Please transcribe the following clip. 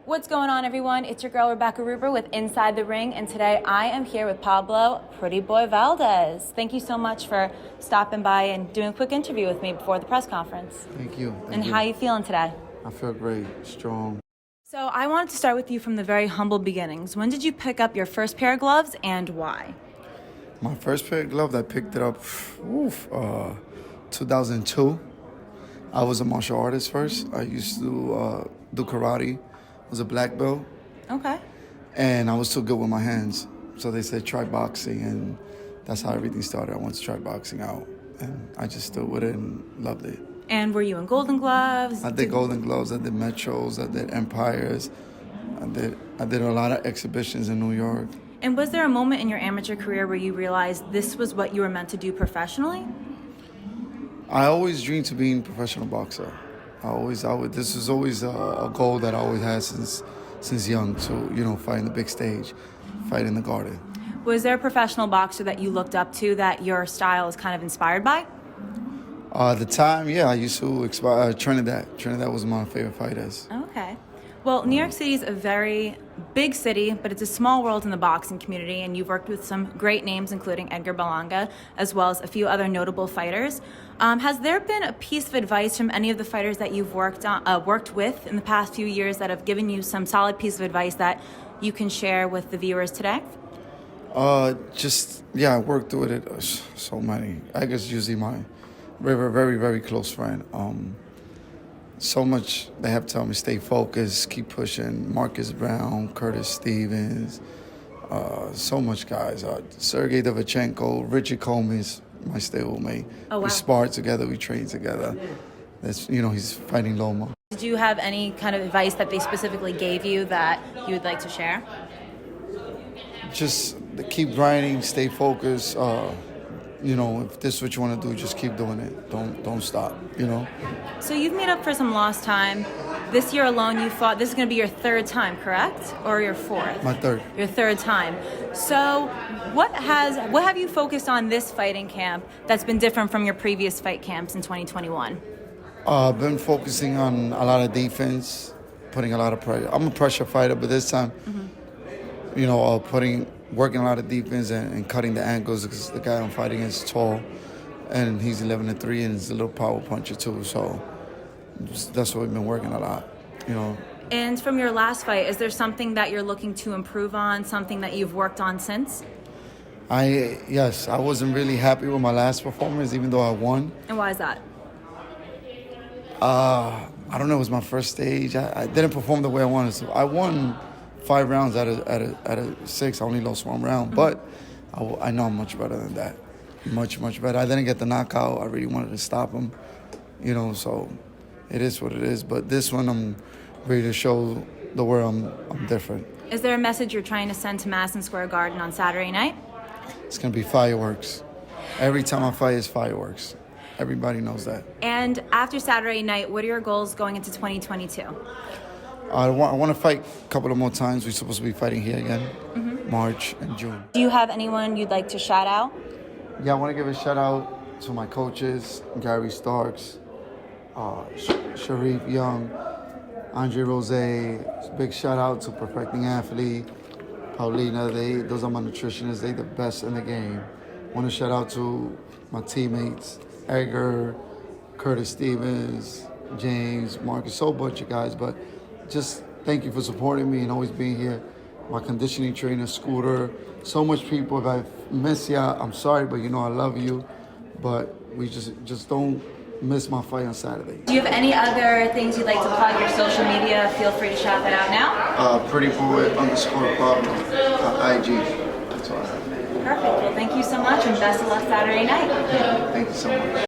What's going on, everyone? It's your girl, Rebecca Ruber with Inside the Ring, and today I am here with Pablo, Pretty Boy Valdez. Thank you so much for stopping by and doing a quick interview with me before the press conference. Thank you. How you feeling today? I feel great, strong. So I wanted to start with you from the very humble beginnings. When did you pick up your first pair of gloves and why? My first pair of gloves, I picked it up 2002. I was a martial artist first. I used to do karate. I was a black belt. Okay. And I was too good with my hands. So they said try boxing, and that's how everything started. I wanted to try boxing out, and I just stood with it and loved it. And were you in Golden Gloves? I did Golden Gloves, I did Metros, I did Empires. I did a lot of exhibitions in New York. And was there a moment in your amateur career where you realized this was what you were meant to do professionally? I always dreamed to being a professional boxer. This was always a goal that I always had since young, to fight in the big stage, fight in the garden. Was there a professional boxer that you looked up to that your style is kind of inspired by? At the time, yeah, I used to Trinidad. Trinidad was my favorite fighters. Okay. Well, New York City is a very big city, but it's a small world in the boxing community, and you've worked with some great names, including Edgar Berlanga, as well as a few other notable fighters. Has there been a piece of advice from any of the fighters that you've worked with in the past few years that have given you some solid piece of advice that you can share with the viewers today? I worked with it. So many. I guess usually my very, very, very close friend. So much they have to tell me, stay focused, keep pushing. Marcus Brown, Curtis Stevens, so much guys. Sergey Lomachenko, Richard Commey is my stablemate. Oh, wow. We sparred together, we trained together. He's fighting Loma. Did you have any kind of advice that they specifically gave you that you would like to share? Just keep grinding, stay focused. If this is what you want to do, just keep doing it. Don't stop, So you've made up for some lost time. This year alone, you fought. This is going to be your third time, correct? Or your fourth? My third. Your third time. So what have you focused on this fighting camp that's been different from your previous fight camps in 2021? I've been focusing on a lot of defense, putting a lot of pressure. I'm a pressure fighter, but this time, working a lot of defense and cutting the angles, because the guy I'm fighting is tall, and he's 11-3, and he's a little power puncher too. So that's what we've been working a lot, And from your last fight, is there something that you're looking to improve on, something that you've worked on since? Yes, I wasn't really happy with my last performance, even though I won. And why is that? I don't know. It was my first stage. I didn't perform the way I wanted to. I won 5 rounds out of 6. I only lost 1 round, but I know I'm much better than that. Much, much better. I didn't get the knockout. I really wanted to stop him, so it is what it is. But this one, I'm ready to show the world I'm different. Is there a message you're trying to send to Madison Square Garden on Saturday night? It's going to be fireworks. Every time I fight, it's fireworks. Everybody knows that. And after Saturday night, what are your goals going into 2022? I want to fight a couple of more times. We're supposed to be fighting here again, March and June. Do you have anyone you'd like to shout out? Yeah, I want to give a shout out to my coaches, Gary Starks, Sharif Young, Andre Rose. Big shout out to Perfecting Athlete, Paulina. Those are my nutritionists. They the best in the game. I want to shout out to my teammates, Edgar, Curtis Stevens, James, Marcus, so bunch of guys. But just thank you for supporting me and always being here. My conditioning trainer, Scooter, so much people. If I miss you, I'm sorry, but I love you. But we just don't miss my fight on Saturday. Do you have any other things you'd like to plug? Your social media, feel free to shout that out now. Pretty Boy _ Pablo, IG. That's all I have. Perfect. Well, thank you so much, and best of luck Saturday night. Thank you so much.